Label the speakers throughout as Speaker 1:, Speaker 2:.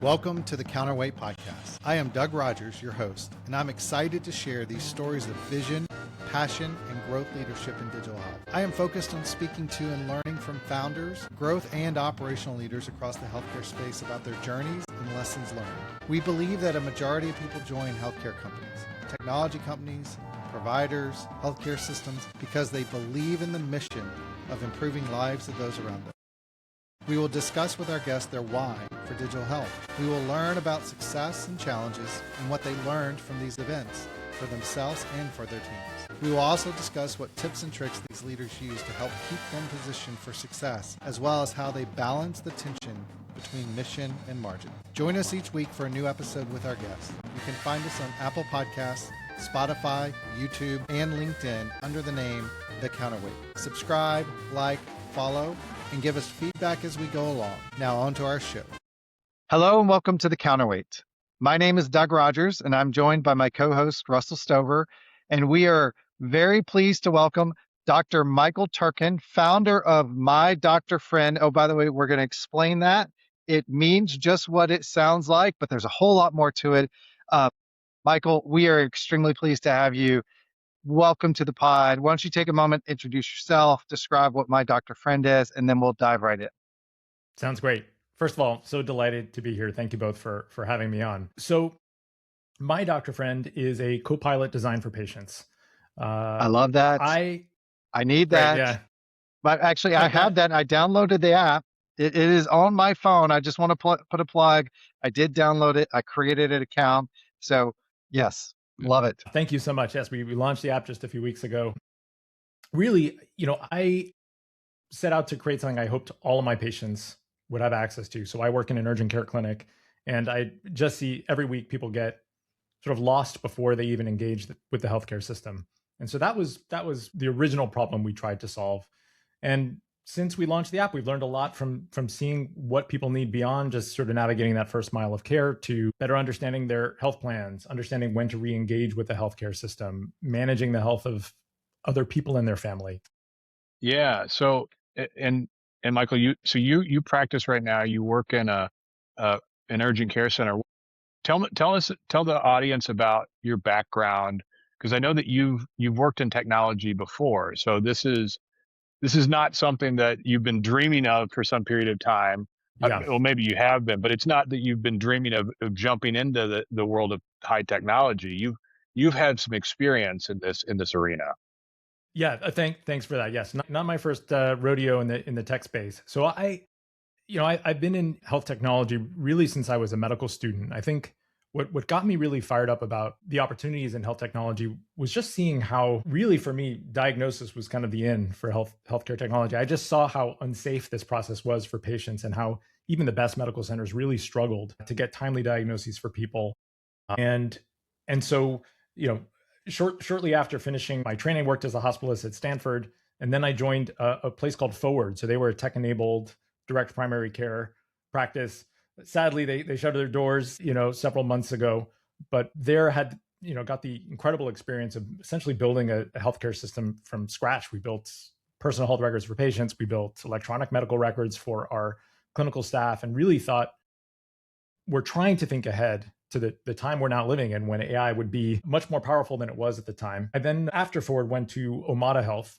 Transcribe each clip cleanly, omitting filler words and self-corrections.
Speaker 1: Welcome to the Counterweight podcast. I am Doug Rogers, your host, and I'm excited to share these stories of vision, passion, and growth leadership in digital health. I am focused on speaking to and learning from founders, growth, and operational leaders across the healthcare space about their journeys and lessons learned. We believe that a majority of people join healthcare companies, technology companies, providers, healthcare systems because they believe in the mission of improving lives of those around them. We will discuss with our guests their why for digital health. We will learn about success and challenges and what they learned from these events for themselves and for their teams. We will also discuss what tips and tricks these leaders use to help keep them positioned for success, as well as how they balance the tension between mission and margin. Join us each week for a new episode with our guests. You can find us on Apple Podcasts, Spotify, YouTube, and LinkedIn under the name The Counterweight. Subscribe, like, follow, and give us feedback as we go along. Now on to our show. Hello and welcome to The Counterweight. My name is Doug Rogers and I'm joined by my co-host Russell Stover, and we are very pleased to welcome Dr. Michael Turken, founder of My Doctor Friend. Oh, by the way, we're going to explain that. It means just what it sounds like, but there's a whole lot more to it. Michael, we are extremely pleased to have you. Welcome to the pod. Why don't you take a moment, introduce yourself, describe what My Doctor Friend is, and then we'll dive right in.
Speaker 2: Sounds great. First of all, so delighted to be here. Thank you both for having me on. So My Doctor Friend is a co-pilot designed for patients.
Speaker 1: I love that. I need that.
Speaker 2: Yeah.
Speaker 1: But actually, I have that. I downloaded the app. It is on my phone. I just want to put a plug. I did download it. I created an account. So yes, love it.
Speaker 2: Thank you so much. Yes, we launched the app just a few weeks ago. Really, I set out to create something I hoped all of my patients would have access to. So I work in an urgent care clinic, and I just see every week people get sort of lost before they even engage with the healthcare system. And so that was the original problem we tried to solve. And since we launched the app, we've learned a lot from seeing what people need beyond just sort of navigating that first mile of care to better understanding their health plans, understanding when to re-engage with the healthcare system, managing the health of other people in their family.
Speaker 3: Yeah. So, and Michael, you practice right now. You work in an urgent care center. Tell the audience about your background, because I know that you've worked in technology before. So this is not something that you've been dreaming of for some period of time.
Speaker 2: Yeah.
Speaker 3: Well, maybe you have been, but it's not that you've been dreaming of jumping into the world of high technology. You've had some experience in this arena.
Speaker 2: Yeah, thanks for that. Yes, not my first rodeo in the tech space. So I've been in health technology really since I was a medical student. I think what got me really fired up about the opportunities in health technology was just seeing how, really for me, diagnosis was kind of the end for healthcare technology. I just saw how unsafe this process was for patients and how even the best medical centers really struggled to get timely diagnoses for people. And so, shortly after finishing my training, worked as a hospitalist at Stanford, and then I joined a place called Forward. So they were a tech-enabled direct primary care practice. Sadly, they shut their doors, several months ago. But there had, got the incredible experience of essentially building a healthcare system from scratch. We built personal health records for patients. We built electronic medical records for our clinical staff, and really thought we're trying to think ahead to the time we're now living in, when AI would be much more powerful than it was at the time. And then after Forward, went to Omada Health,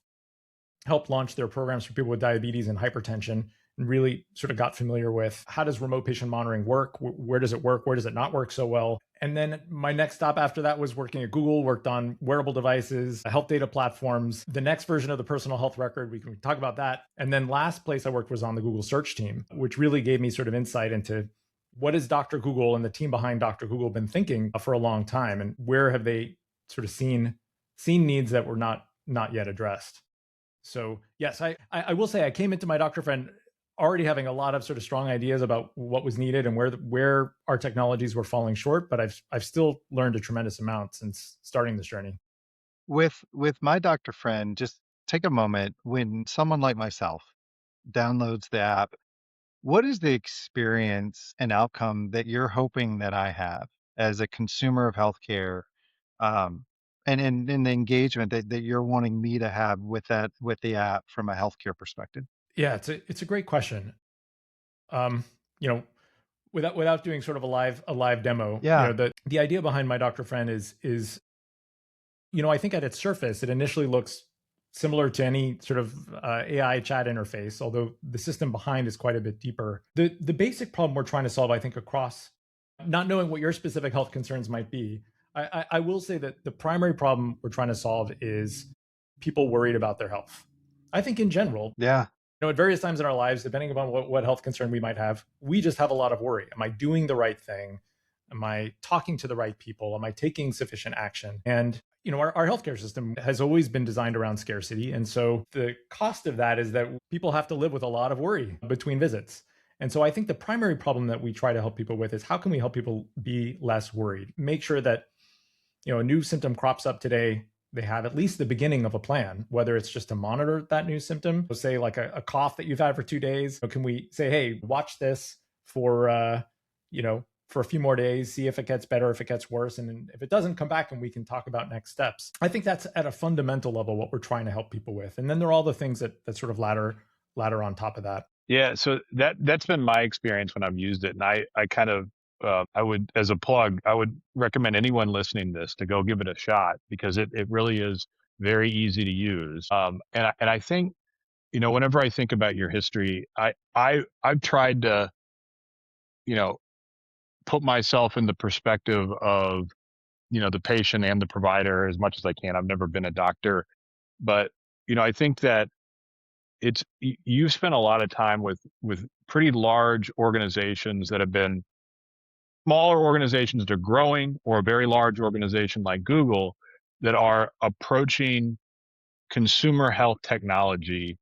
Speaker 2: helped launch their programs for people with diabetes and hypertension, and really sort of got familiar with how does remote patient monitoring work? Where does it work? Where does it not work so well? And then my next stop after that was working at Google, worked on wearable devices, health data platforms, the next version of the personal health record. We can talk about that. And then last place I worked was on the Google search team, which really gave me sort of insight into what has Dr. Google and the team behind Dr. Google been thinking for a long time, and where have they sort of seen needs that were not yet addressed. So yes, I will say I came into My Doctor Friend already having a lot of sort of strong ideas about what was needed and where our technologies were falling short, but I've still learned a tremendous amount since starting this journey.
Speaker 1: With My Doctor Friend, just take a moment. When someone like myself downloads the app, what is the experience and outcome that you're hoping that I have as a consumer of healthcare, and in the engagement that you're wanting me to have with the app from a healthcare perspective?
Speaker 2: Yeah, it's a great question. without doing sort of a live demo,
Speaker 1: Yeah.
Speaker 2: The idea behind My Doctor Friend is, I think at its surface, it initially looks similar to any sort of AI chat interface, although the system behind is quite a bit deeper. The basic problem we're trying to solve, I think, across, not knowing what your specific health concerns might be, I will say that the primary problem we're trying to solve is people worried about their health. I think in general,
Speaker 1: Yeah.
Speaker 2: at various times in our lives, depending upon what health concern we might have, we just have a lot of worry. Am I doing the right thing? Am I talking to the right people? Am I taking sufficient action? And our healthcare system has always been designed around scarcity. And so the cost of that is that people have to live with a lot of worry between visits. And so I think the primary problem that we try to help people with is how can we help people be less worried? Make sure that, a new symptom crops up today, they have at least the beginning of a plan, whether it's just to monitor that new symptom. So say like a cough that you've had for 2 days. Can we say, hey, watch this for a few more days, see if it gets better, if it gets worse. And if it doesn't, come back and we can talk about next steps. I think that's at a fundamental level what we're trying to help people with. And then there are all the things that sort of ladder on top of that.
Speaker 3: Yeah, so that's been my experience when I've used it, and I kind of I would, as a plug, I would recommend anyone listening to this to go give it a shot because it really is very easy to use. And I think, whenever I think about your history, I've tried to, put myself in the perspective of, the patient and the provider as much as I can. I've never been a doctor, but I think that you've spent a lot of time with pretty large organizations that have been smaller organizations that are growing, or a very large organization like Google that are approaching consumer health technology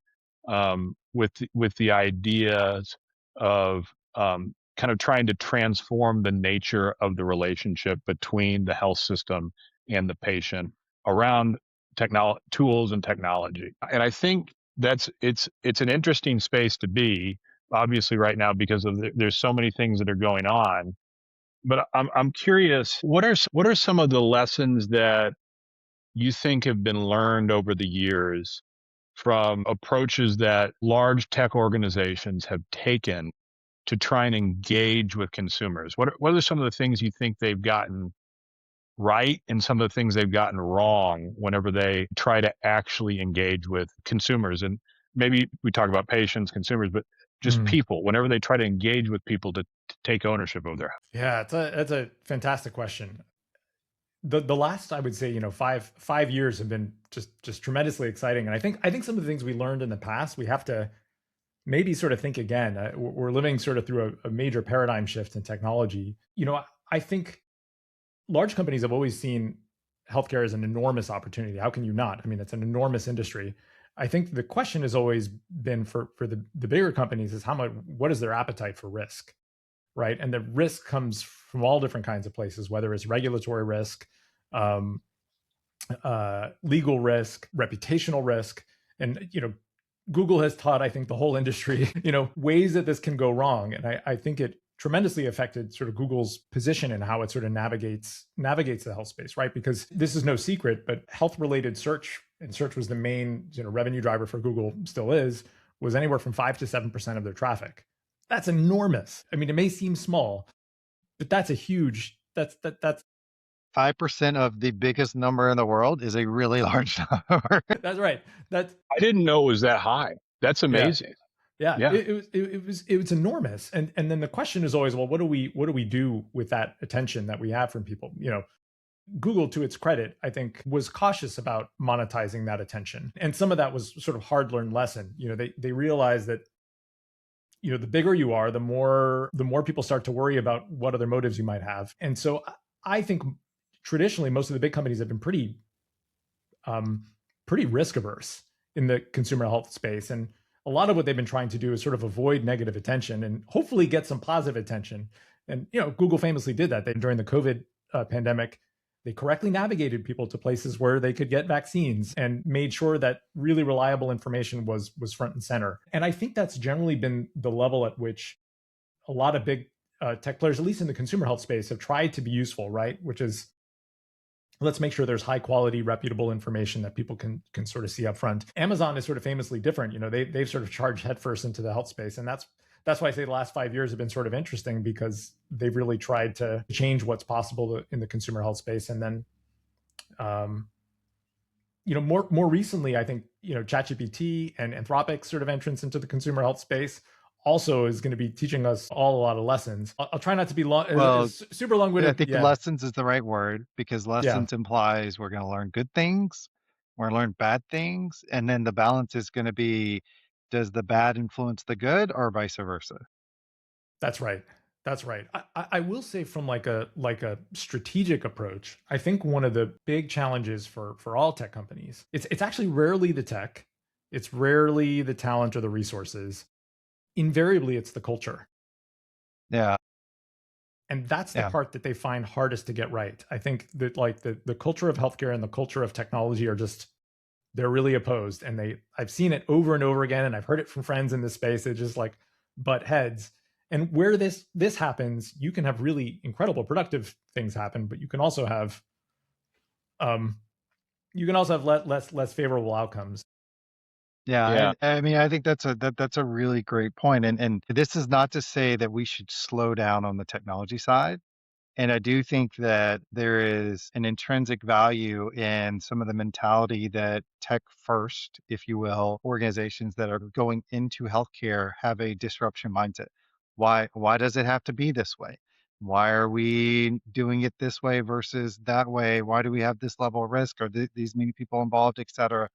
Speaker 3: with the ideas of kind of trying to transform the nature of the relationship between the health system and the patient around tools and technology. And I think it's an interesting space to be, obviously right now, because there's so many things that are going on. But I'm curious, what are some of the lessons that you think have been learned over the years from approaches that large tech organizations have taken to try and engage with consumers? What are some of the things you think they've gotten right and some of the things they've gotten wrong whenever they try to actually engage with consumers? And maybe we talk about patients, consumers, but just people, whenever they try to engage with people to take ownership of their health.
Speaker 2: Yeah, that's a fantastic question. The last, I would say, 5 years have been just tremendously exciting. And I think some of the things we learned in the past, we have to maybe sort of think again. We're living sort of through a major paradigm shift in technology. I think large companies have always seen healthcare as an enormous opportunity. How can you not? I mean, it's an enormous industry. I think the question has always been for the bigger companies is what is their appetite for risk, right? And the risk comes from all different kinds of places, whether it's regulatory risk, legal risk, reputational risk. And, Google has taught, I think, the whole industry, ways that this can go wrong. And I think it tremendously affected sort of Google's position and how it sort of navigates the health space, right? Because this is no secret, but health-related search, and search was the main revenue driver for Google, still is, was anywhere from 5 to 7% of their traffic. That's enormous. I mean, it may seem small, but that's a huge, that's
Speaker 1: 5% of the biggest number in the world is a really large number.
Speaker 2: That's right.
Speaker 3: I didn't know it was that high. That's amazing.
Speaker 2: Yeah. It was enormous. And then the question is always, well, what do we do with that attention that we have from people? Google, to its credit, I think, was cautious about monetizing that attention. And some of that was sort of hard-learned lesson. They realized that, the bigger you are, the more people start to worry about what other motives you might have. And so I think traditionally, most of the big companies have been pretty risk averse in the consumer health space. And a lot of what they've been trying to do is sort of avoid negative attention and hopefully get some positive attention. And, Google famously did that. During the COVID pandemic, they correctly navigated people to places where they could get vaccines and made sure that really reliable information was front and center. And I think that's generally been the level at which a lot of big tech players, at least in the consumer health space, have tried to be useful, right? Which is, let's make sure there's high quality, reputable information that people can sort of see up front. Amazon is sort of famously different. They've sort of charged headfirst into the health space, and that's why I say the last 5 years have been sort of interesting, because they've really tried to change what's possible in the consumer health space. And then, more recently, I think, ChatGPT and Anthropic's sort of entrance into the consumer health space also is going to be teaching us all a lot of lessons. I'll try not to be super long-winded.
Speaker 4: I think lessons is the right word, because lessons implies we're going to learn good things, we're going to learn bad things, and then the balance is going to be, does the bad influence the good or vice versa?
Speaker 2: That's right. That's right. I will say, from like a strategic approach, I think one of the big challenges for all tech companies, it's actually rarely the tech, it's rarely the talent or the resources. Invariably, it's the culture.
Speaker 4: Yeah.
Speaker 2: And that's the part that they find hardest to get right. I think that like the culture of healthcare and the culture of technology are just, they're really opposed. And I've seen it over and over again, and I've heard it from friends in this space. It just like butt heads. And where this happens, you can have really incredible productive things happen, but you can also have less favorable outcomes.
Speaker 4: Yeah. I mean, I think that's a really great point. And this is not to say that we should slow down on the technology side. And I do think that there is an intrinsic value in some of the mentality that tech first, if you will, organizations that are going into healthcare have a disruption mindset. Why does it have to be this way? Why are we doing it this way versus that way? Why do we have this level of risk? Are these many people involved, et cetera?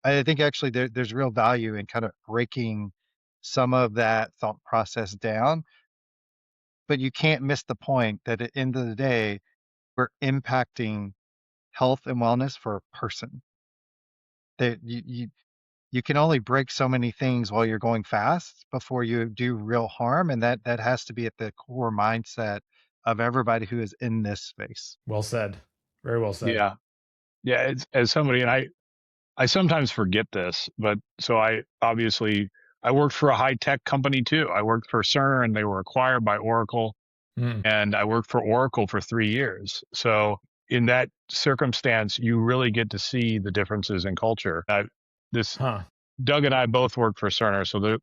Speaker 4: I think actually there's real value in kind of breaking some of that thought process down, but you can't miss the point that at the end of the day, we're impacting health and wellness for a person. That you can only break so many things while you're going fast before you do real harm, and that has to be at the core mindset of everybody who is in this space.
Speaker 2: Well said. Very well said.
Speaker 3: Yeah. It's, as somebody, and I sometimes forget this, but so I worked for a high tech company too. I worked for Cerner, and they were acquired by Oracle. And I worked for Oracle for 3 years. So in that circumstance, you really get to see the differences in culture. Doug and I both worked for Cerner, so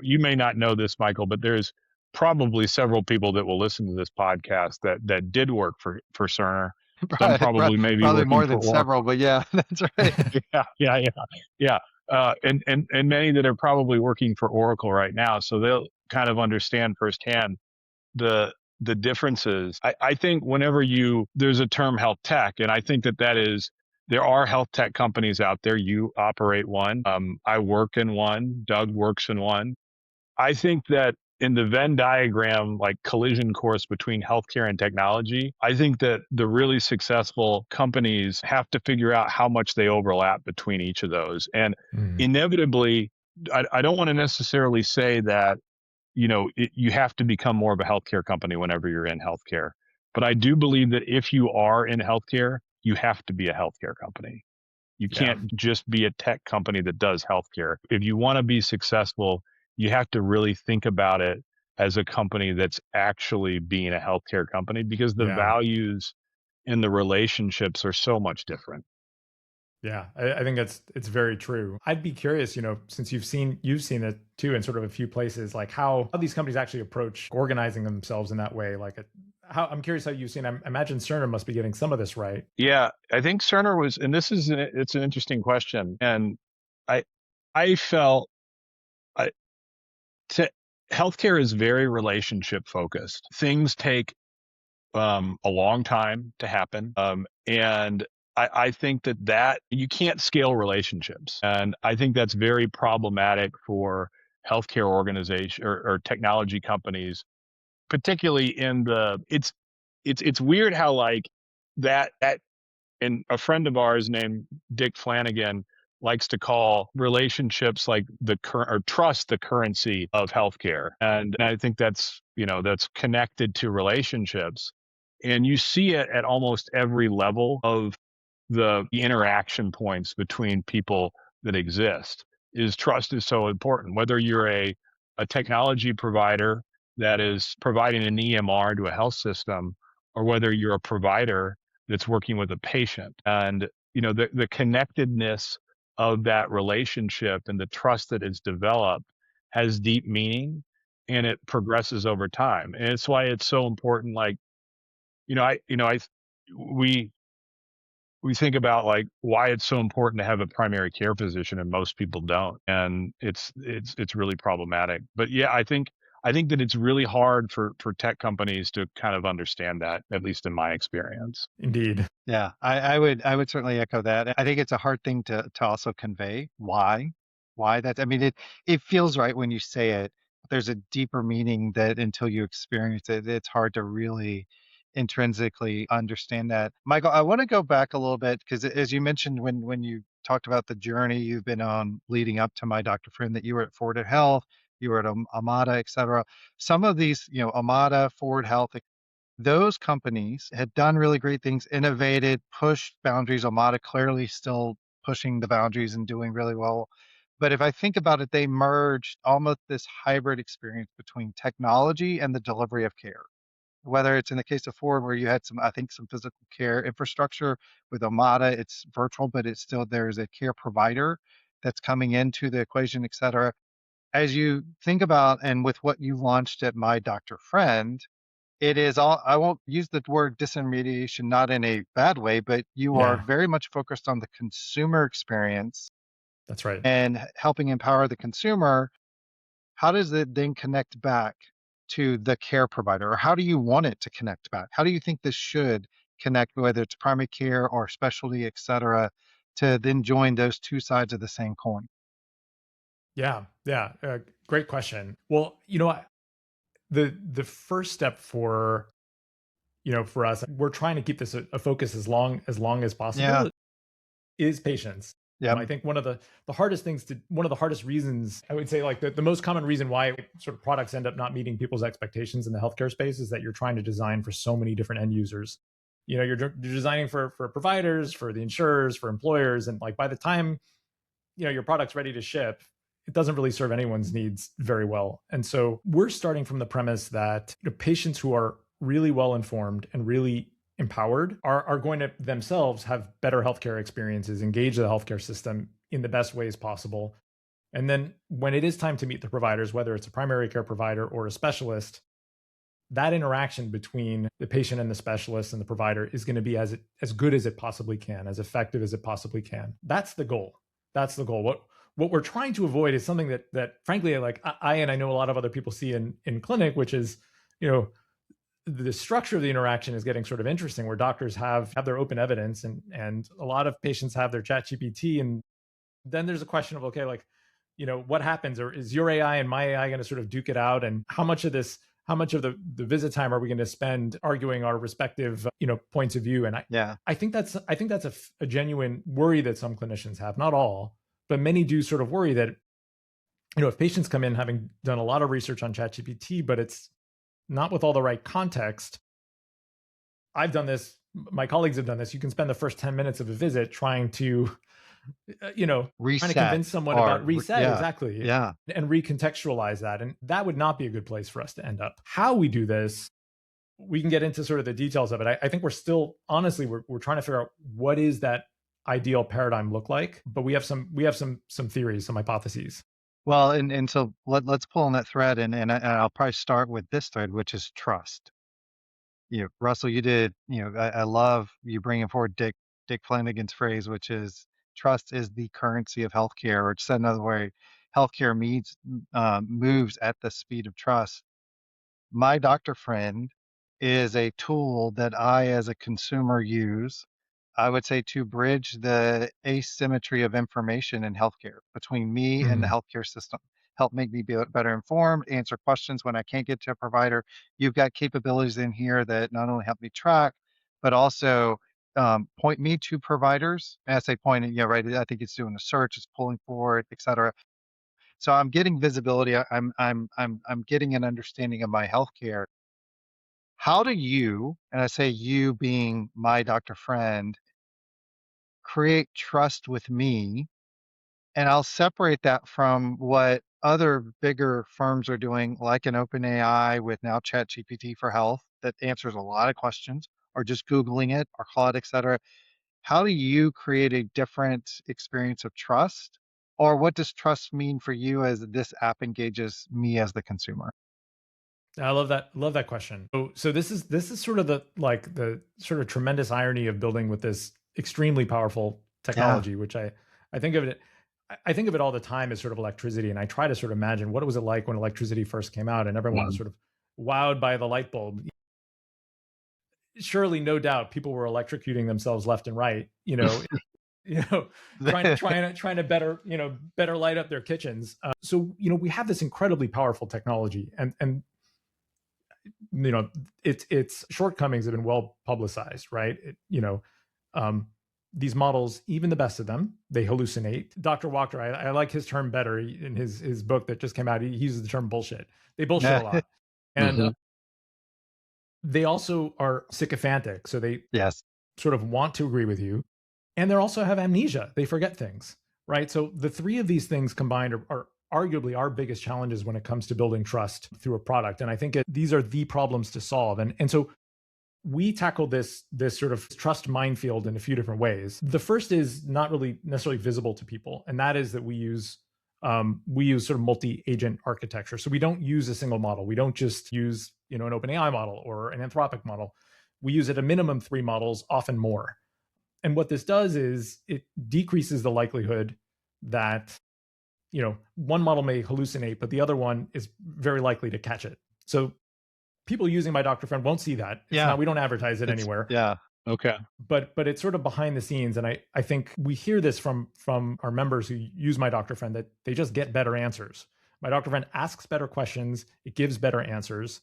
Speaker 3: you may not know this, Michael, but there's probably several people that will listen to this podcast that did work for Cerner. Some probably
Speaker 4: more than several, but yeah, that's right.
Speaker 3: Yeah. And many that are probably working for Oracle right now, so they'll kind of understand firsthand the differences. I think whenever there's a term health tech, and I think there are health tech companies out there. You operate one. I work in one. Doug works in one. I think that in the Venn diagram, like collision course between healthcare and technology, I think that the really successful companies have to figure out how much they overlap between each of those. And inevitably, I don't want to necessarily say that, you have to become more of a healthcare company whenever you're in healthcare. But I do believe that if you are in healthcare, you have to be a healthcare company. You can't just be a tech company that does healthcare. If you want to be successful, you have to really think about it as a company that's actually being a healthcare company, because the values and the relationships are so much different.
Speaker 2: Yeah, I think it's very true. I'd be curious, since you've seen it too in sort of a few places, like how these companies actually approach organizing themselves in that way. Like, I'm curious how you've seen. I imagine Cerner must be getting some of this right.
Speaker 3: Yeah, I think Cerner was, and it's an interesting question, and I felt healthcare is very relationship focused. Things take a long time to happen, and I think that you can't scale relationships. And I think that's very problematic for healthcare organization or technology companies, particularly it's weird how like that, and a friend of ours named Dick Flanagan likes to call relationships like trust the currency of healthcare. And I think that's connected to relationships. And you see it at almost every level of the interaction points between people that exist. Trust is so important, whether you're a technology provider that is providing an EMR to a health system, or whether you're a provider that's working with a patient. And the connectedness of that relationship and the trust that is developed has deep meaning and it progresses over time. And it's why it's so important. Like, we we think about like why it's so important to have a primary care physician, and most people don't, and it's really problematic. But yeah, I think that it's really hard for tech companies to kind of understand that, at least in my experience.
Speaker 2: Indeed.
Speaker 4: Yeah, I would certainly echo that. I think it's a hard thing to also convey why that. I mean, it feels right when you say it. There's a deeper meaning that until you experience it, it's hard to really intrinsically understand that. Michael, I want to go back a little bit because as you mentioned when you talked about the journey you've been on leading up to My Doctor Friend, that you were at Forward Health, you were at Amada, et cetera. Some of these, Amada, Forward Health, those companies had done really great things, innovated, pushed boundaries. Amada clearly still pushing the boundaries and doing really well. But if I think about it, they merged almost this hybrid experience between technology and the delivery of care. Whether it's in the case of Ford, where you had some, I think, some physical care infrastructure. With Amada, it's virtual, but it's still, there's a care provider that's coming into the equation, et cetera. As you think about, and with what you launched at My Doctor Friend, it is all, I won't use the word disintermediation, not in a bad way, but you are
Speaker 2: Yeah,
Speaker 4: very much focused on the consumer experience
Speaker 2: that's right.
Speaker 4: and helping empower the consumer. How does it then connect back to the care provider? Or how do you want it to connect back? How do you think this should connect, whether it's primary care or specialty, et cetera, to then join those two sides of the same coin?
Speaker 2: Yeah, yeah. Great question. Well, the first step for for us, we're trying to keep this a focus as long as
Speaker 4: Yeah.
Speaker 2: possible, is patience.
Speaker 4: Yep.
Speaker 2: I think one of the hardest reasons, I would say, like the most common reason why sort of products end up not meeting people's expectations in the healthcare space is that you're trying to design for so many different end users. You're designing for providers, for the insurers, for employers, and like by the time your product's ready to ship, it doesn't really serve anyone's needs very well. And so we're starting from the premise that patients who are really well informed and really empowered are going to themselves have better healthcare experiences, engage the healthcare system in the best ways possible. And then when it is time to meet the providers, whether it's a primary care provider or a specialist, that interaction between the patient and the specialist and the provider is going to be as good as it possibly can, as effective as it possibly can. That's the goal. That's the goal. What we're trying to avoid is something that frankly, like I and I know a lot of other people see in clinic, which is, the structure of the interaction is getting sort of interesting, where doctors have their open evidence, and a lot of patients have their chat GPT, and then there's a question of, okay, like, what happens, or is your AI and my AI going to sort of duke it out, and how much of the visit time are we going to spend arguing our respective points of view? And
Speaker 4: Yeah.
Speaker 2: I think that's a genuine worry that some clinicians have, not all, but many do sort of worry that if patients come in having done a lot of research on ChatGPT, but it's not with all the right context. I've done this. My colleagues have done this. You can spend the first 10 minutes of a visit trying to, trying to
Speaker 4: Reset
Speaker 2: convince someone
Speaker 4: or,
Speaker 2: about reset,
Speaker 4: yeah.
Speaker 2: exactly,
Speaker 4: Yeah.
Speaker 2: and recontextualize that. And that would not be a good place for us to end up. How we do this, we can get into sort of the details of it. I think we're still, honestly, we're trying to figure out what is that ideal paradigm look like, but we have some theories, some hypotheses.
Speaker 4: Well, and so let's pull on that thread, and I'll probably start with this thread, which is trust. Russell, you did. I love you bringing forward Dick Flanagan's phrase, which is trust is the currency of healthcare, or said another way, healthcare moves at the speed of trust. My Doctor Friend is a tool that I, as a consumer, use, I would say, to bridge the asymmetry of information in healthcare between me and the
Speaker 2: Mhm.
Speaker 4: healthcare system. Help make me be better informed, answer questions when I can't get to a provider. You've got capabilities in here that not only help me track, but also point me to providers. And I say point, right? I think it's doing a search, it's pulling forward, et cetera. So I'm getting visibility. I'm getting an understanding of my healthcare. How do you, and I say you being My Doctor Friend, create trust with me? And I'll separate that from what other bigger firms are doing, like an OpenAI with now ChatGPT for Health that answers a lot of questions, or just Googling it, or Claude, et cetera. How do you create a different experience of trust Or what does trust mean for you as this app engages me as the consumer?
Speaker 2: I love that. Love that question. So this is sort of the sort of tremendous irony of building with this extremely powerful
Speaker 4: Yeah.
Speaker 2: technology, which I think of it. I think of it all the time as sort of electricity, and I try to sort of imagine what was it like when electricity first came out, and everyone was
Speaker 3: Mhm.
Speaker 2: sort of wowed by the light bulb. Surely, no doubt, people were electrocuting themselves left and right. You know, trying to better better light up their kitchens. So we have this incredibly powerful technology, and its shortcomings have been well publicized, right? Um, these models, even the best of them, they hallucinate. Dr. Wachter, I like his term better in his book that just came out. He uses the term bullshit. They bullshit a lot, and
Speaker 3: Mhm.
Speaker 2: they also are sycophantic. So they
Speaker 4: Yes.
Speaker 2: sort of want to agree with you, and they also have amnesia. They forget things, right? So the three of these things combined are arguably our biggest challenges when it comes to building trust through a product. And I think these are the problems to solve. And so we tackle this sort of trust minefield in a few different ways. The first is not really necessarily visible to people, and that is that we use sort of multi-agent architecture. So we don't use a single model. We don't just use an OpenAI model or an Anthropic model. We use at a minimum 3 models, often more. And what this does is it decreases the likelihood that one model may hallucinate, but the other one is very likely to catch it. So people using my Dr. Friend won't see that. It's
Speaker 4: Yeah.
Speaker 2: not, we don't advertise it
Speaker 4: It's
Speaker 2: anywhere.
Speaker 4: yeah.
Speaker 3: Okay.
Speaker 2: But it's sort of behind the scenes. And I think we hear this from our members who use my Dr. Friend, that they just get better answers. My Dr. Friend asks better questions, it gives better answers.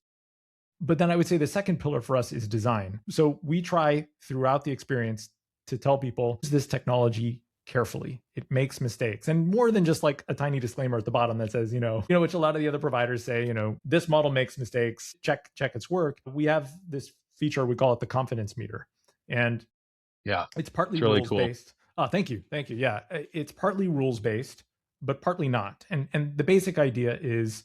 Speaker 2: But then I would say the second pillar for us is design. So we try throughout the experience to tell people, use this technology carefully. It makes mistakes. And more than just like a tiny disclaimer at the bottom that says, which a lot of the other providers say, this model makes mistakes, check its work. We have this feature, we call it the confidence meter. And
Speaker 3: Yeah.
Speaker 2: it's partly
Speaker 3: It's really
Speaker 2: rules
Speaker 3: cool.
Speaker 2: based. Oh, thank you. Yeah. It's partly rules based, but partly not. And the basic idea is,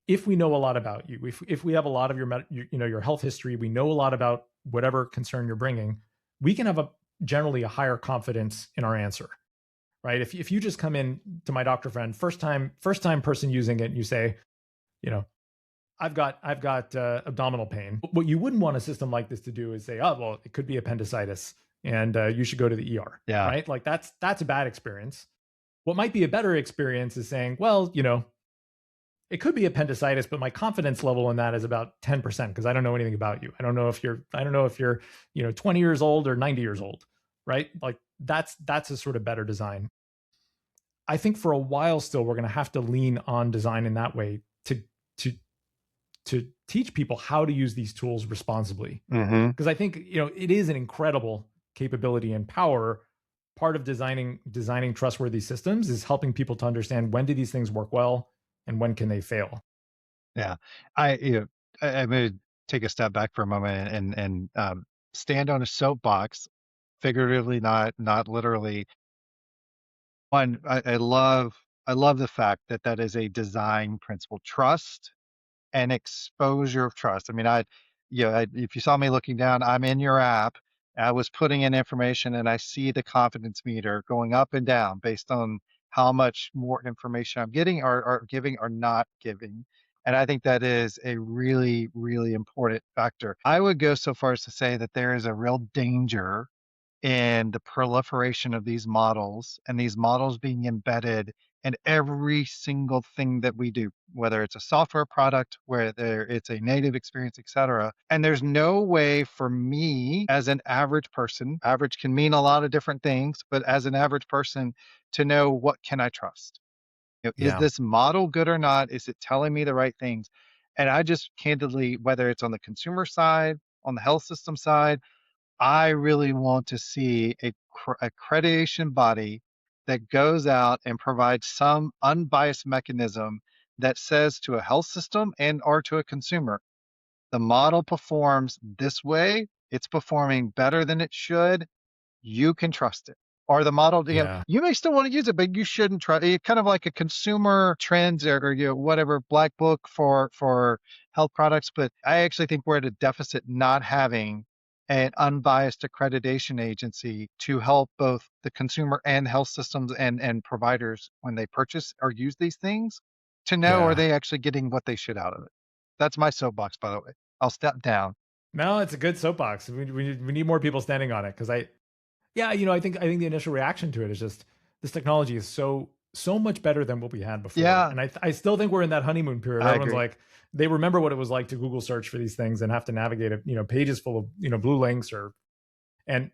Speaker 2: if we know a lot about you, if we have a lot of your health history, we know a lot about whatever concern you're bringing, we can have generally a higher confidence in our answer, right? If you just come in to my Dr. Friend, first time person using it, and you say, I've got abdominal pain. What you wouldn't want a system like this to do is say, oh, well, it could be appendicitis, and you should go to the ER,
Speaker 4: Yeah.
Speaker 2: right? Like that's a bad experience. What might be a better experience is saying, well, it could be appendicitis, but my confidence level in that is about 10% because I don't know anything about you. I don't know if you're 20 years old or 90 years old, right? Like that's a sort of better design. I think for a while still we're going to have to lean on design in that way to teach people how to use these tools responsibly. Because I think it is an incredible capability and power. Part of designing trustworthy systems is helping people to understand, when do these things work well and when can they fail.
Speaker 4: Yeah. I'm going to take a step back for a moment and stand on a soapbox, figuratively, not literally. One, I love the fact that that is a design principle. Trust and exposure of trust. I mean, if you saw me looking down, I'm in your app. I was putting in information and I see the confidence meter going up and down based on how much more information I'm getting or giving or not giving. And I think that is a really, really important factor. I would go so far as to say that there is a real danger and the proliferation of these models and these models being embedded in every single thing that we do, whether it's a software product, whether it's a native experience, et cetera. And there's no way for me as an average person, average can mean a lot of different things, but as an average person, to know, what can I trust? Is
Speaker 2: Yeah.
Speaker 4: this model good or not? Is it telling me the right things? And I just candidly, whether it's on the consumer side, on the health system side, I really want to see a accreditation body that goes out and provides some unbiased mechanism that says to a health system and or to a consumer, the model performs this way, it's performing better than it should, you can trust it. Or the model,
Speaker 2: Yeah.
Speaker 4: you may still want to use it, but you shouldn't try it. Kind of like a consumer trends or whatever black book for health products. But I actually think we're at a deficit not having an unbiased accreditation agency to help both the consumer and health systems and providers when they purchase or use these things to know, are
Speaker 2: Yeah.
Speaker 4: they actually getting what they should out of it? That's my soapbox, by the way. I'll step down.
Speaker 2: No, it's a good soapbox. We need more people standing on it because I think the initial reaction to it is just this technology is so much better than what we had before.
Speaker 4: Yeah.
Speaker 2: And I still think we're in that honeymoon period.
Speaker 4: I
Speaker 2: Everyone's
Speaker 4: agree.
Speaker 2: like, they remember what it was like to Google search for these things and have to navigate it, pages full of, blue links and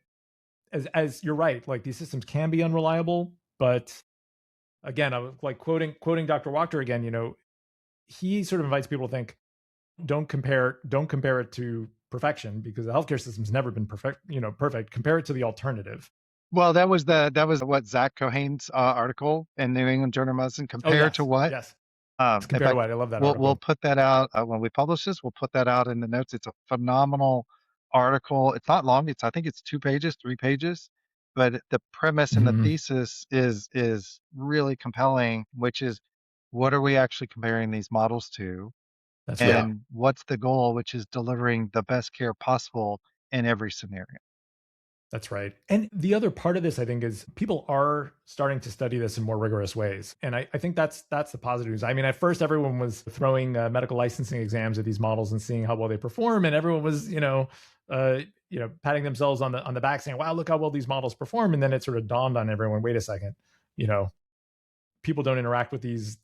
Speaker 2: as you're right, like these systems can be unreliable, but again, I was like quoting Dr. Wachter again, he sort of invites people to think, don't compare it to perfection because the healthcare system's never been perfect. Compare it to the alternative.
Speaker 4: Well, that was what Zach Cohane's article in New England Journal of Medicine. Compare to what?
Speaker 2: Yes.
Speaker 4: Compare
Speaker 2: to what? I love that article.
Speaker 4: We'll put that out when we publish this. We'll put that out in the notes. It's a phenomenal article. It's not long. I think it's 2 pages, 3 pages, but the premise and the thesis is really compelling, which is what are we actually comparing these models to?
Speaker 2: That's right.
Speaker 4: And what's the goal, which is delivering the best care possible in every scenario.
Speaker 2: That's right. And the other part of this, I think, is people are starting to study this in more rigorous ways. And I think that's the positive news. I mean, at first, everyone was throwing medical licensing exams at these models and seeing how well they perform. And everyone was, patting themselves on the back saying, wow, look how well these models perform. And then it sort of dawned on everyone, wait a second, people don't interact with these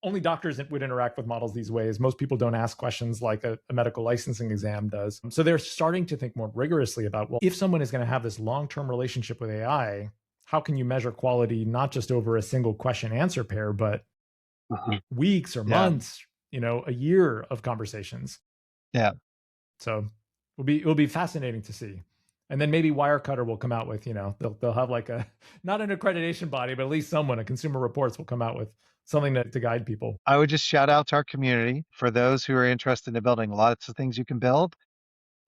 Speaker 2: only doctors would interact with models these ways. Most people don't ask questions like a medical licensing exam does. So they're starting to think more rigorously about, well, if someone is going to have this long-term relationship with AI, how can you measure quality not just over a single question answer pair, but weeks or months, a year of conversations.
Speaker 4: Yeah.
Speaker 2: So it'll be fascinating to see. And then maybe Wirecutter will come out with, they'll have like not an accreditation body, but at least someone, a Consumer Reports will come out with something to guide people.
Speaker 4: I would just shout out to our community for those who are interested in building lots of things you can build.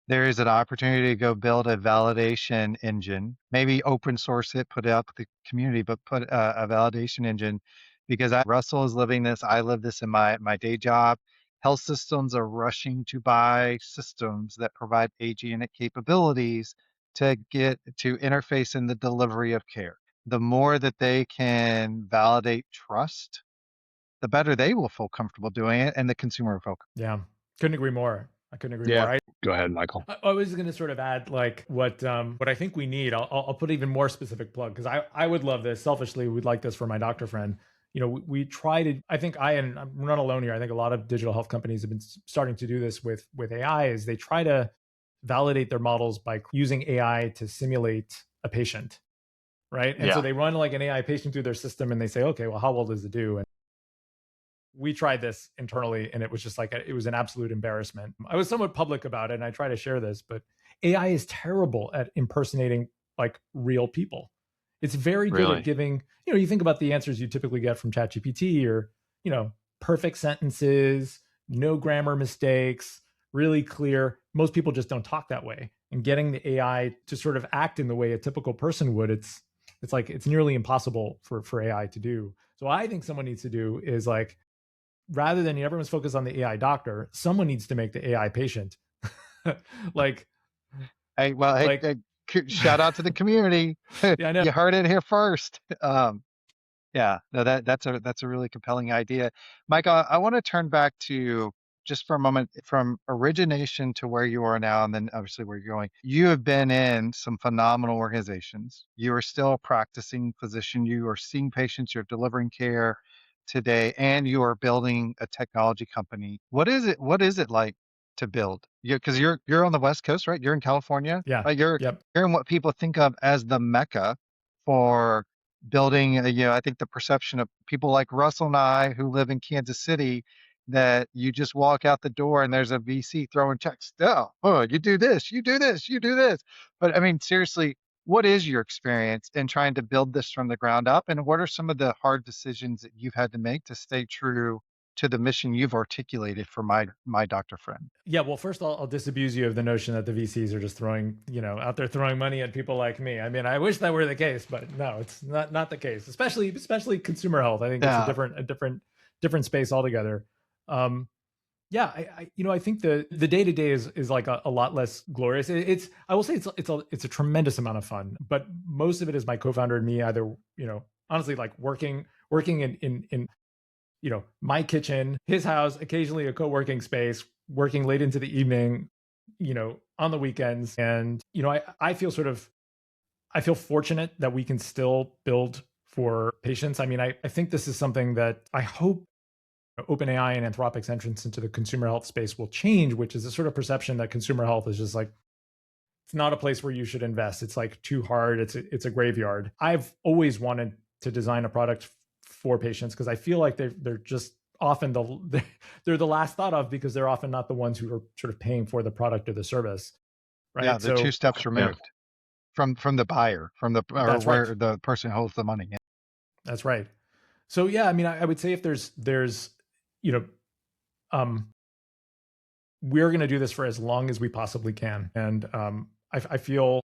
Speaker 4: There is an opportunity to go build a validation engine, maybe open source it, put it out to the community, but put a validation engine because Russell is living this. I live this in my day job. Health systems are rushing to buy systems that provide agentic capabilities to get to interface in the delivery of care. The more that they can validate trust, the better they will feel comfortable doing it and the consumer will feel comfortable.
Speaker 2: Yeah. Couldn't agree more. I couldn't agree more.
Speaker 3: Go ahead, Michael.
Speaker 2: I was going to sort of add like what I think we need. I'll put even more specific plug because I would love this. Selfishly, we'd like this for my doctor friend. We try to, I think I'm not alone here. I think a lot of digital health companies have been starting to do this with AI is they try to validate their models by using AI to simulate a patient. Right. And so they run like an AI patient through their system and they say, okay, well, how well does it do? And we tried this internally and it was just like, it was an absolute embarrassment. I was somewhat public about it and I try to share this, but AI is terrible at impersonating like real people. It's very good at giving, you think about the answers you typically get from ChatGPT or, perfect sentences, no grammar mistakes, really clear. Most people just don't talk that way. And getting the AI to sort of act in the way a typical person would, it's nearly impossible for AI to do. So I think someone needs to do is like, rather than everyone's focused on the AI doctor, someone needs to make the AI patient.
Speaker 4: Shout out to the community.
Speaker 2: Yeah, I know.
Speaker 4: You heard it here first. That's a really compelling idea. Michael, I want to turn back to just for a moment from origination to where you are now, and then obviously where you're going. You have been in some phenomenal organizations. You are still a practicing physician. You are seeing patients. You're delivering care today, and you are building a technology company. What is it like to build? Because you're on the West Coast, right? You're in California.
Speaker 2: Yeah.
Speaker 4: Right? You're in what people think of as the Mecca for building. I think the perception of people like Russell and I who live in Kansas City, that you just walk out the door and there's a VC throwing checks. Oh, you do this, you do this, you do this. But I mean, seriously, what is your experience in trying to build this from the ground up? And what are some of the hard decisions that you've had to make to stay true to the mission you've articulated for my doctor friend?
Speaker 2: Yeah, well, first I'll disabuse you of the notion that the VCs are just throwing, out there throwing money at people like me. I mean, I wish that were the case, but no, it's not the case. Especially consumer health. I think it's a different space altogether. Yeah, I think the day to day is like a lot less glorious. I will say it's a tremendous amount of fun, but most of it is my co-founder and me either, honestly, like working in my kitchen, his house, occasionally a co-working space, working late into the evening, on the weekends. And, I feel fortunate that we can still build for patients. I mean, I think this is something that I hope OpenAI and Anthropic's entrance into the consumer health space will change, which is a sort of perception that consumer health is just like, it's not a place where you should invest. It's like too hard. It's a graveyard. I've always wanted to design a product for patients because I feel like they're just often they're the last thought of because they're often not the ones who are sort of paying for the product or the service, right?
Speaker 4: Yeah, they're two steps removed from the buyer, or where the person holds the money. Yeah.
Speaker 2: That's right. So yeah, I mean, I would say if there's you know we're going to do this for as long as we possibly can, and I feel.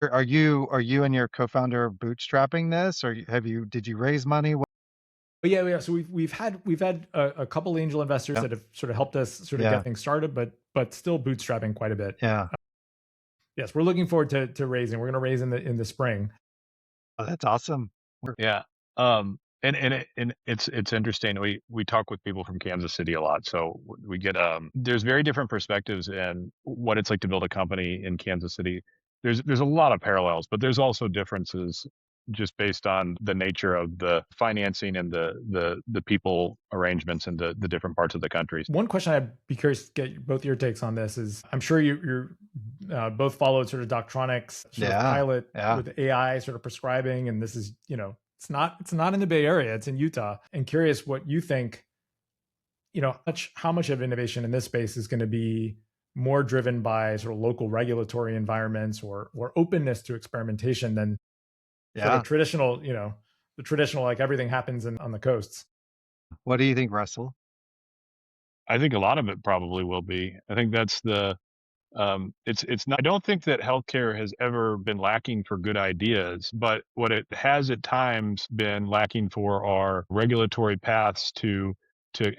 Speaker 4: Are you and your co-founder bootstrapping this, or did you raise money?
Speaker 2: But yeah. So we've had a couple angel investors that have sort of helped us sort of get things started, but still bootstrapping quite a bit.
Speaker 4: Yeah.
Speaker 2: Yes, we're looking forward to raising. We're going to raise in the spring.
Speaker 4: Oh, that's awesome.
Speaker 3: Yeah. And it's interesting. We talk with people from Kansas City a lot, so we get there's very different perspectives in what it's like to build a company in Kansas City. There's a lot of parallels, but there's also differences just based on the nature of the financing and the people arrangements in the different parts of the country.
Speaker 2: One question I'd be curious to get both your takes on this is, I'm sure you're both followed sort of Doctronic's sort of pilot with AI sort of prescribing, and this is, it's not in the Bay Area, it's in Utah. And curious what you think, how much of innovation in this space is going to be more driven by sort of local regulatory environments or openness to experimentation than sort of traditional, the traditional, like everything happens on the coasts.
Speaker 4: What do you think, Russell?
Speaker 3: I think a lot of it probably will be. I think that's it's not, I don't think that healthcare has ever been lacking for good ideas, but what it has at times been lacking for are regulatory paths to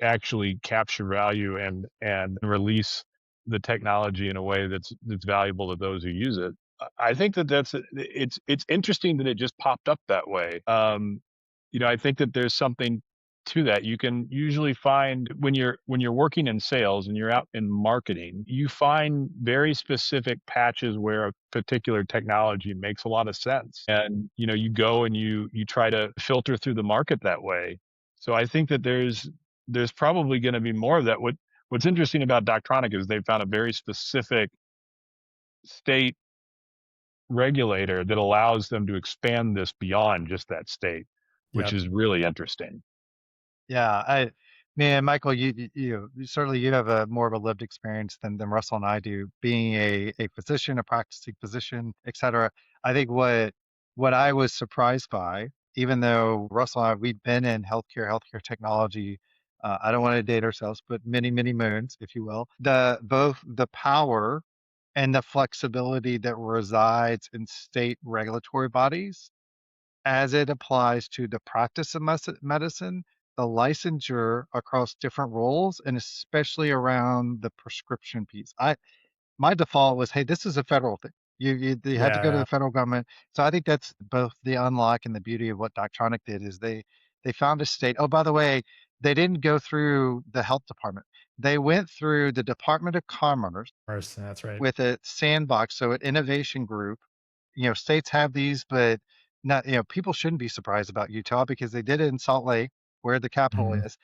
Speaker 3: actually capture value and release the technology in a way that's valuable to those who use it. I think it's interesting that it just popped up that way. I think that there's something to that. You can usually find when you're working in sales and you're out in marketing, you find very specific patches where a particular technology makes a lot of sense. And you go and you try to filter through the market that way. So I think that there's probably going to be more of that. What's interesting about Doctronic is they found a very specific state regulator that allows them to expand this beyond just that state, which is really interesting.
Speaker 4: Yeah, Michael, you certainly you have a more of a lived experience than Russell and I do, being a physician, a practicing physician, et cetera. I think what I was surprised by, even though Russell and I, we've been in healthcare technology, I don't want to date ourselves, but many, many moons, if you will, both the power and the flexibility that resides in state regulatory bodies as it applies to the practice of medicine, the licensure across different roles, and especially around the prescription piece. My default was, hey, this is a federal thing. You had to go to the federal government. So I think that's both the unlock and the beauty of what Doctronic did is they found a state. Oh, by the way, they didn't go through the health department. They went through the Department of Commerce.
Speaker 2: That's right.
Speaker 4: With a sandbox, so an innovation group. States have these, but not, people shouldn't be surprised about Utah because they did it in Salt Lake, where the capital is.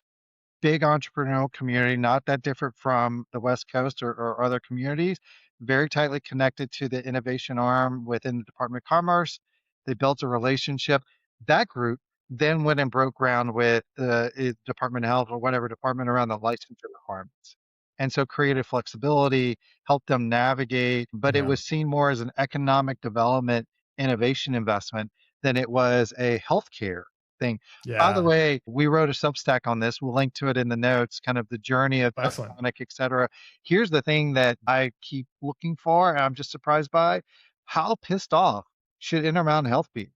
Speaker 4: Big entrepreneurial community, not that different from the West Coast or other communities, very tightly connected to the innovation arm within the Department of Commerce. They built a relationship. That group then went and broke ground with the Department of Health or whatever department around the licensure requirements. And so created flexibility, helped them navigate, but it was seen more as an economic development innovation investment than it was a healthcare thing. By the way, we wrote a Substack on this. We'll link to it in the notes, kind of the journey of Doctronic, et cetera. Here's the thing that I keep looking for, and I'm just surprised by. How pissed off should Intermountain Health be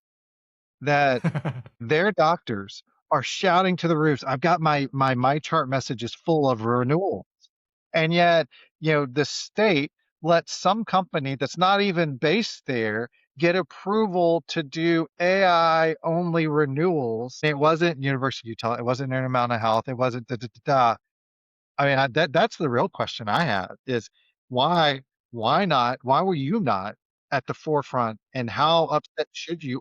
Speaker 4: that their doctors are shouting to the roofs? I've got my chart messages full of renewals. And yet, the state lets some company that's not even based there get approval to do AI only renewals. It wasn't University of Utah. It wasn't Intermountain Health. It wasn't da, da, da, da. I mean, that's the real question I have is why, not? Why were you not at the forefront? And how upset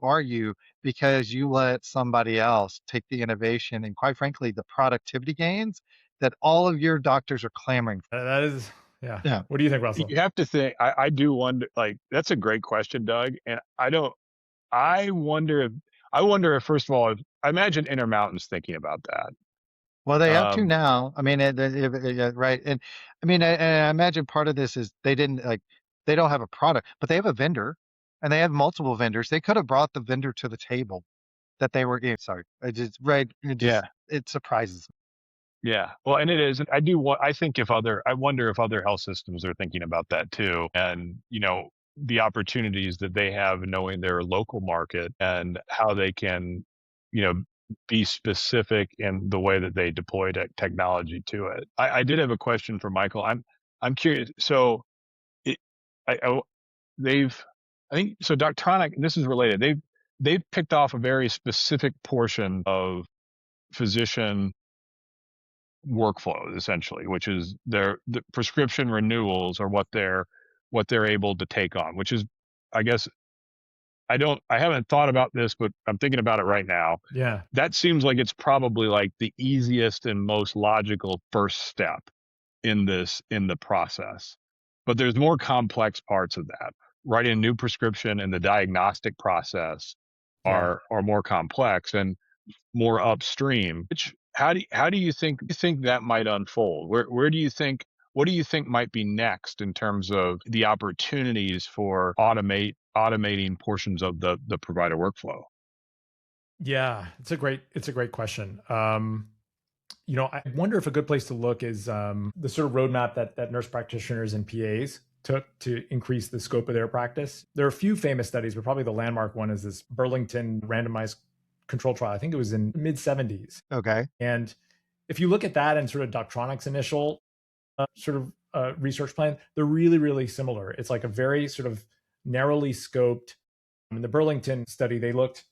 Speaker 4: are you because you let somebody else take the innovation and, quite frankly, the productivity gains that all of your doctors are clamoring for?
Speaker 2: That is, yeah.
Speaker 4: Yeah.
Speaker 2: What do you think, Russell?
Speaker 3: You have to think. I do wonder. Like, that's a great question, Doug. And I don't. I wonder if. I wonder if, first of all, I imagine Intermountain's thinking about that.
Speaker 4: Well, they have to now. I mean, right. And I mean, I imagine part of this is they don't have a product, but they have a vendor and they have multiple vendors. They could have brought the vendor to the table that they were, sorry,
Speaker 3: Yeah.
Speaker 4: it surprises me.
Speaker 3: Yeah. Well, and it is. And I do what I think I wonder if other health systems are thinking about that too. And, the opportunities that they have knowing their local market and how they can, be specific in the way that they deploy technology to it. I did have a question for Michael. I'm curious. So it, I think so. Doctronic, and this is related. They've picked off a very specific portion of physician workflow, essentially, which is the prescription renewals are what they're able to take on, which is, I guess, I haven't thought about this, but I'm thinking about it right now.
Speaker 2: Yeah.
Speaker 3: That seems like it's probably like the easiest and most logical first step in the process. But there's more complex parts of that. Writing a new prescription and the diagnostic process are more complex and more upstream. How do you think that might unfold? Where do you think, what do you think might be next in terms of the opportunities for automating portions of the provider workflow?
Speaker 2: Yeah, it's a great question. I wonder if a good place to look is the sort of roadmap that nurse practitioners and PAs took to increase the scope of their practice. There are a few famous studies, but probably the landmark one is this Burlington randomized control trial. I think it was in mid 70s.
Speaker 4: Okay.
Speaker 2: And if you look at that and sort of Doctronic's initial research plan, they're really, really similar. It's like a very sort of narrowly scoped. In the Burlington study, they looked,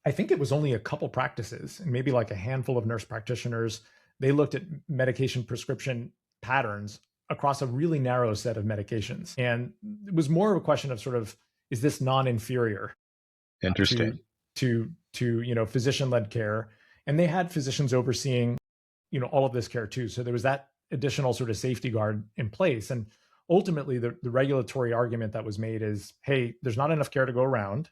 Speaker 2: I think it was only a couple practices and maybe like a handful of nurse practitioners. They looked at medication prescription patterns across a really narrow set of medications. And it was more of a question of sort of, is this non-inferior?
Speaker 3: Interesting.
Speaker 2: To physician-led care. And they had physicians overseeing, all of this care too. So there was that additional sort of safety guard in place. And ultimately the regulatory argument that was made is, hey, there's not enough care to go around.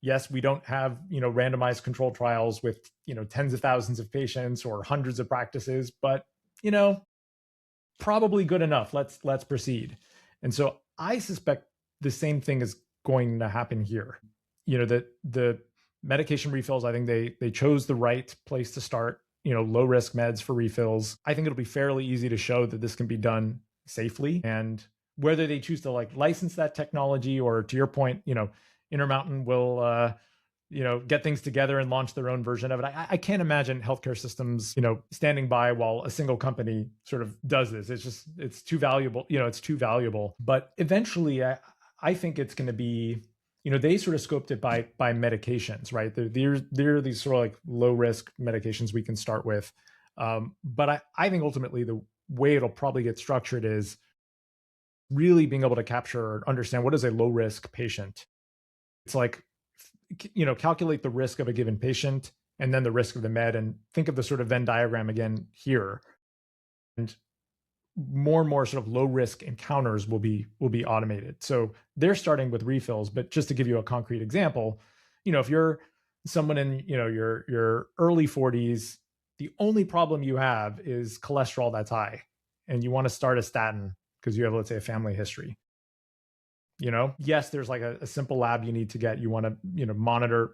Speaker 2: Yes, we don't have, randomized controlled trials with, tens of thousands of patients or hundreds of practices, but, probably good enough. Let's proceed. And so I suspect the same thing is going to happen here. The medication refills, I think they chose the right place to start, low risk meds for refills. I think it'll be fairly easy to show that this can be done safely. And whether they choose to license that technology or, to your point, Intermountain will, get things together and launch their own version of it. I can't imagine healthcare systems, standing by while a single company sort of does this. It's too valuable. It's too valuable. But eventually, I think it's going to be, they sort of scoped it by medications, right? There are these sort of like low risk medications we can start with. But I think ultimately the way it'll probably get structured is really being able to capture or understand what is a low risk patient. It's like, calculate the risk of a given patient and then the risk of the med, and think of the sort of Venn diagram again here. And more sort of low risk encounters will be automated. So they're starting with refills, but just to give you a concrete example, if you're someone in, your early 40s, the only problem you have is cholesterol that's high and you want to start a statin because you have, let's say, a family history. Yes, there's like a simple lab you need to get. You want to, monitor,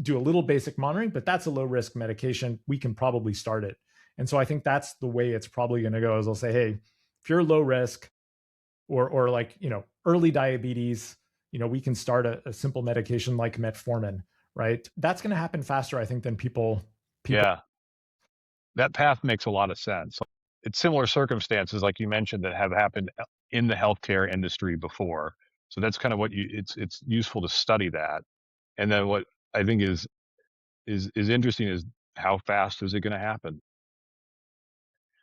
Speaker 2: do a little basic monitoring, but that's a low risk medication. We can probably start it. And so I think that's the way it's probably going to go is they'll say, hey, if you're low risk or like, early diabetes, we can start a simple medication like metformin, right? That's going to happen faster, I think, than people.
Speaker 3: Yeah. That path makes a lot of sense. it's similar circumstances, like you mentioned, that have happened in the healthcare industry before. So that's kind of what it's useful to study that. And then what I think is interesting is how fast is it going to happen?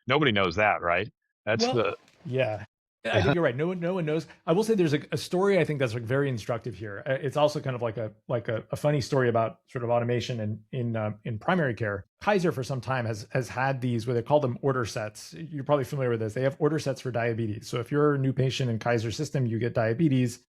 Speaker 3: Nobody knows that, right? That's
Speaker 2: Well,
Speaker 3: the
Speaker 2: yeah. I think you're right. No one knows. I will say there's a story I think that's like very instructive here. It's also kind of like a funny story about sort of automation in primary care. Kaiser for some time has had these where they call them order sets. You're probably familiar with this. They have order sets for diabetes. So if you're a new patient in Kaiser system, you get diabetes.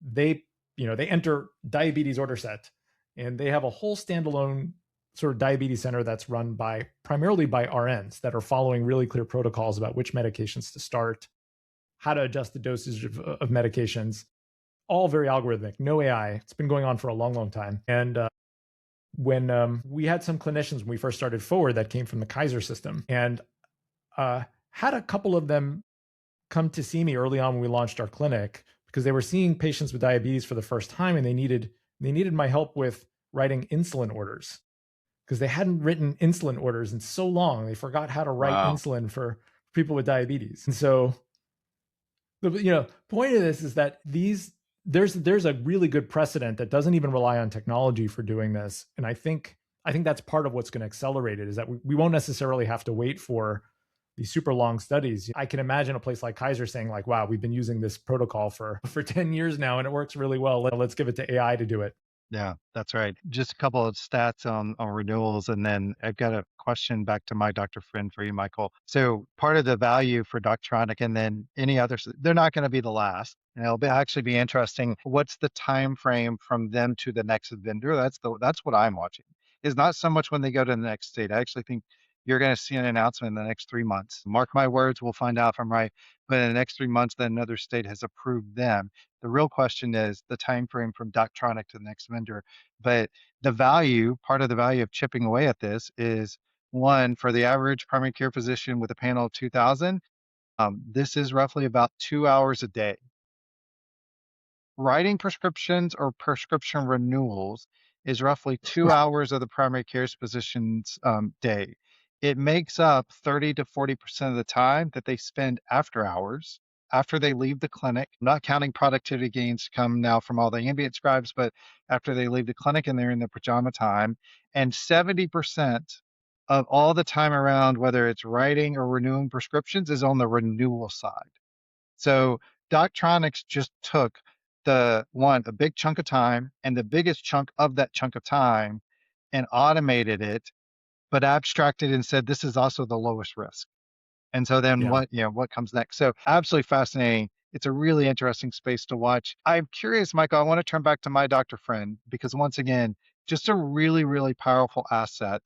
Speaker 2: They enter diabetes order set, and they have a whole standalone sort of diabetes center that's run primarily by RNs that are following really clear protocols about which medications to start, how to adjust the dosage of medications, all very algorithmic, no AI. It's been going on for a long, long time. And when we had some clinicians when we first started Forward that came from the Kaiser system, and had a couple of them come to see me early on when we launched our clinic because they were seeing patients with diabetes for the first time, and they needed my help with writing insulin orders because they hadn't written insulin orders in so long. They forgot how to write insulin for people with diabetes. And so the point of this is that there's a really good precedent that doesn't even rely on technology for doing this. And I think that's part of what's going to accelerate it, is that we won't necessarily have to wait for these super long studies. I can imagine a place like Kaiser saying like, wow, we've been using this protocol for 10 years now and it works really well. Let's give it to AI to do it.
Speaker 4: Yeah, that's right. Just a couple of stats on renewals, and then I've got a question back to my doctor friend for you, Michael. So part of the value for Doctronic, and then any others, they're not going to be the last. And actually be interesting. What's the time frame from them to the next vendor? That's what I'm watching. Is not so much when they go to the next state. I actually think you're going to see an announcement in the next 3 months. Mark my words, we'll find out if I'm right. But in the next 3 months, then another state has approved them. The real question is the time frame from Doctronic to the next vendor. But part of the value of chipping away at this is, one, for the average primary care physician with a panel of 2,000, this is roughly about 2 hours a day. Writing prescriptions or prescription renewals is roughly 2 hours of the primary care physician's day. It makes up 30 to 40% of the time that they spend after hours, after they leave the clinic. I'm not counting productivity gains come now from all the ambient scribes, but after they leave the clinic and they're in their pajama time. And 70% of all the time around, whether it's writing or renewing prescriptions, is on the renewal side. So Doctronics just took a big chunk of time, and the biggest chunk of that chunk of time, and automated it, but abstracted and said, this is also the lowest risk. And so then what comes next? So absolutely fascinating. It's a really interesting space to watch. I'm curious, Michael, I want to turn back to my doctor friend, because once again, just a really, really powerful asset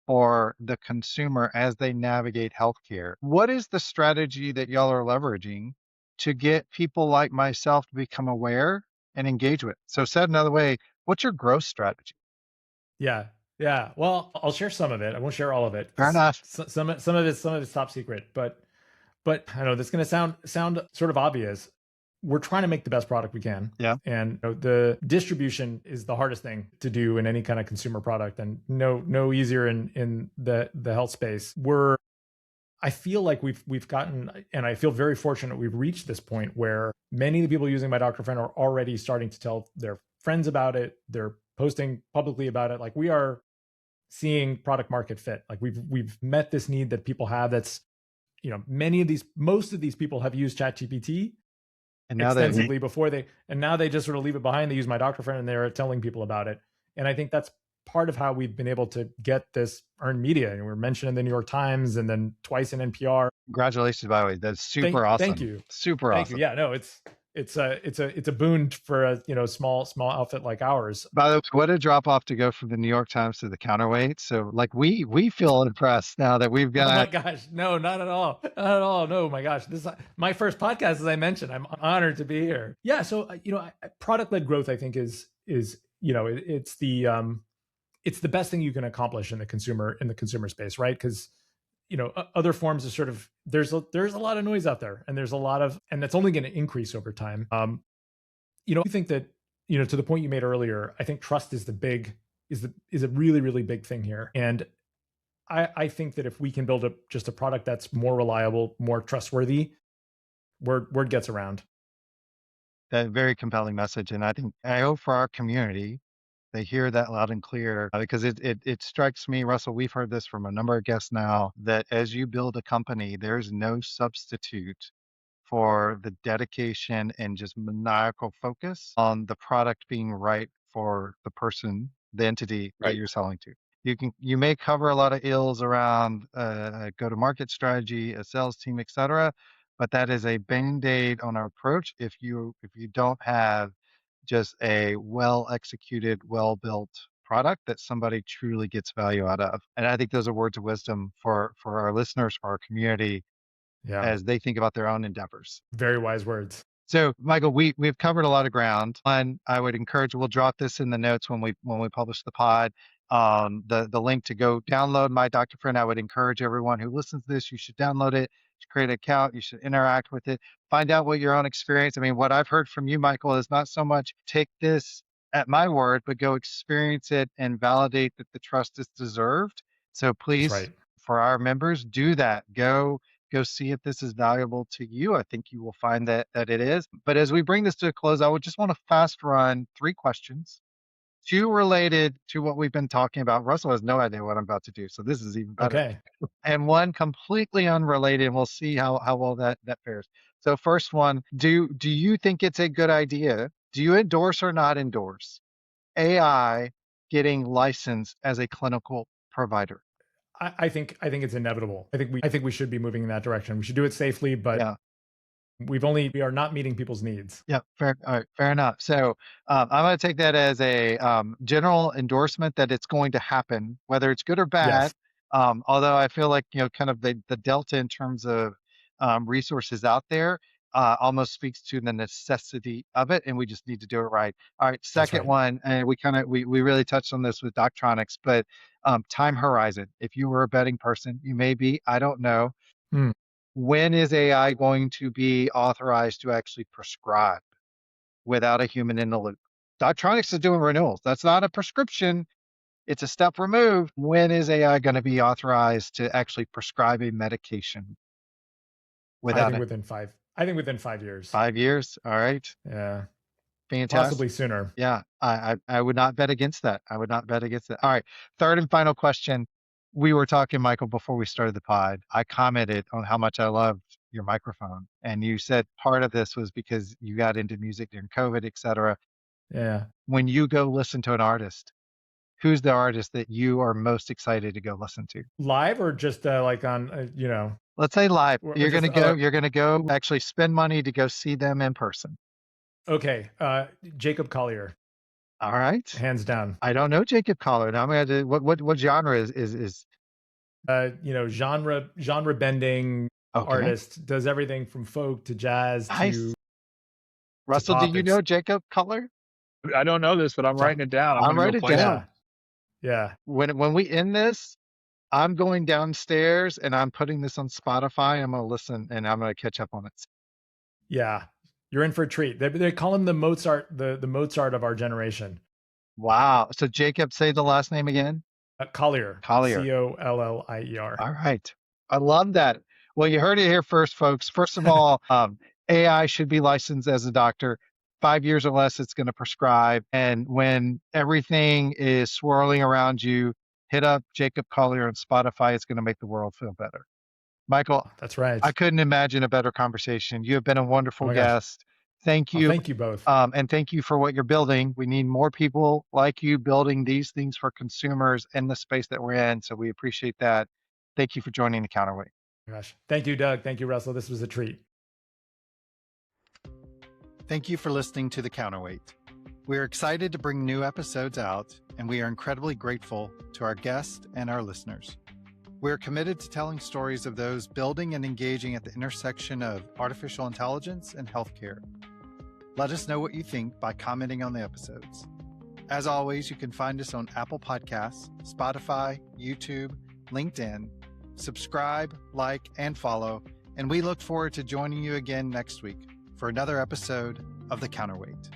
Speaker 4: for the consumer as they navigate healthcare. What is the strategy that y'all are leveraging to get people like myself to become aware and engage with? So said another way, what's your growth strategy?
Speaker 2: Yeah. Well, I'll share some of it. I won't share all of it.
Speaker 4: Fair enough.
Speaker 2: Some of it's top secret, but I know this is going to sound sort of obvious. We're trying to make the best product we can.
Speaker 4: Yeah.
Speaker 2: And the distribution is the hardest thing to do in any kind of consumer product, and no easier in the health space. I feel like we've gotten, and I feel very fortunate we've reached this point where many of the people using My Doctor Friend are already starting to tell their friends about it. They're posting publicly about it. Like, we are seeing product market fit. Like, we've met this need that people have. That's, most of these people have used ChatGPT and now extensively and now they just sort of leave it behind. They use My Doctor Friend and they're telling people about it. And I think that's part of how we've been able to get this earned media. And we're mentioned in the New York Times and then twice in NPR.
Speaker 4: Congratulations, by the way. That's super awesome.
Speaker 2: Thank you.
Speaker 4: Super awesome.
Speaker 2: Thank you. Yeah, no, it's a boon for a small outfit like ours.
Speaker 4: By the way, what a drop off to go from the New York Times to the Counterweight. So like we feel impressed now that we've got.
Speaker 2: Oh my gosh, no, not at all, not at all. No, my gosh, this is my first podcast, as I mentioned. I'm honored to be here. Yeah, so product led growth, I think is it's the best thing you can accomplish in the consumer space, right? Because other forms of sort of there's a lot of noise out there, and and that's only going to increase over time. I think that to the point you made earlier, I think trust is a really, really big thing here. And I think that if we can build just a product that's more reliable, more trustworthy, word gets around.
Speaker 4: That very compelling message. And I hope for our community, they hear that loud and clear because it strikes me, Russell, we've heard this from a number of guests now, that as you build a company, there's no substitute for the dedication and just maniacal focus on the product being right for the person, the entity that
Speaker 3: Right.
Speaker 4: you're selling to. You may cover a lot of ills around a go-to-market strategy, a sales team, et cetera, but that is a band-aid on our approach if you don't have just a well-executed, well-built product that somebody truly gets value out of. And I think those are words of wisdom for our listeners, for our community,
Speaker 2: Yeah.
Speaker 4: as they think about their own endeavors.
Speaker 2: Very wise words.
Speaker 4: So, Michael, we've covered a lot of ground. And I would encourage, we'll drop this in the notes when we publish the pod. The link to go download My Doctor Friend. I would encourage everyone who listens to this, you should download it, you should create an account, you should interact with it, find out what your own experience. I mean, what I've heard from you, Michael, is not so much take this at my word, but go experience it and validate that the trust is deserved. So please,
Speaker 2: That's right.
Speaker 4: for our members, do that. Go see if this is valuable to you. I think you will find that it is. But as we bring this to a close, I would just want to fast run 3 questions, 2 related to what we've been talking about. Russell has no idea what I'm about to do, so this is even better.
Speaker 2: Okay.
Speaker 4: And 1 completely unrelated, and we'll see how well that fares. So first one, do you think it's a good idea? Do you endorse or not endorse AI getting licensed as a clinical provider?
Speaker 2: I think it's inevitable. I think we should be moving in that direction. We should do it safely, but
Speaker 4: Yeah.
Speaker 2: we are not meeting people's needs.
Speaker 4: Yeah, fair. All right, fair enough. So I'm going to take that as a general endorsement that it's going to happen, whether it's good or bad.
Speaker 2: Yes.
Speaker 4: Although I feel like kind of the delta in terms of resources out there almost speaks to the necessity of it, and we just need to do it right. All right, second
Speaker 2: right.
Speaker 4: one, and we really touched on this with Doctronics, but time horizon. If you were a betting person, you may be. I don't know. When is AI going to be authorized to actually prescribe without a human in the loop? Doctronics is doing renewals. That's not a prescription. It's a step removed. When is AI going to be authorized to actually prescribe a medication without it?
Speaker 2: I think within 5 years.
Speaker 4: 5 years. All right.
Speaker 2: Yeah.
Speaker 4: Fantastic.
Speaker 2: Possibly sooner.
Speaker 4: Yeah. I would not bet against that. I would not bet against that. All right. Third and final question. We were talking, Michael, before we started the pod. I commented on how much I loved your microphone. And you said part of this was because you got into music during COVID, et cetera.
Speaker 2: Yeah.
Speaker 4: When you go listen to an artist, who's the artist that you are most excited to go listen to?
Speaker 2: Live or just like on,
Speaker 4: Let's say live. You're going to go actually spend money to go see them in person.
Speaker 2: Okay. Jacob Collier.
Speaker 4: All right.
Speaker 2: Hands down.
Speaker 4: I don't know Jacob Collier. Now I'm going to what genre is
Speaker 2: genre bending artist, does everything from folk to jazz to
Speaker 4: Russell,
Speaker 2: to pop.
Speaker 4: Do you know Jacob Collier?
Speaker 3: I don't know this, but I'm writing it down.
Speaker 4: I'm writing it down.
Speaker 2: Yeah.
Speaker 4: When we end this, I'm going downstairs and I'm putting this on Spotify. I'm going to listen and I'm going to catch up on it.
Speaker 2: Yeah. You're in for a treat. They call him the Mozart, the Mozart of our generation.
Speaker 4: Wow. So Jacob, say the last name again.
Speaker 2: Collier. Collier.
Speaker 4: All right. I love that. Well, you heard it here first, folks. First of all, AI should be licensed as a doctor. 5 years or less, it's going to prescribe. And when everything is swirling around you, hit up Jacob Collier on Spotify. It's going to make the world feel better. Michael,
Speaker 2: that's right.
Speaker 4: I couldn't imagine a better conversation. You have been a wonderful guest. Thank you.
Speaker 2: Thank you both.
Speaker 4: And thank you for what you're building. We need more people like you building these things for consumers in the space that we're in. So we appreciate that. Thank you for joining the Counterweight.
Speaker 2: Gosh. Thank you, Doug. Thank you, Russell. This was a treat.
Speaker 1: Thank you for listening to The Counterweight. We are excited to bring new episodes out, and we are incredibly grateful to our guests and our listeners. We are committed to telling stories of those building and engaging at the intersection of artificial intelligence and healthcare. Let us know what you think by commenting on the episodes. As always, you can find us on Apple Podcasts, Spotify, YouTube, LinkedIn. Subscribe, like, and follow, and we look forward to joining you again next week for another episode of The Counterweight.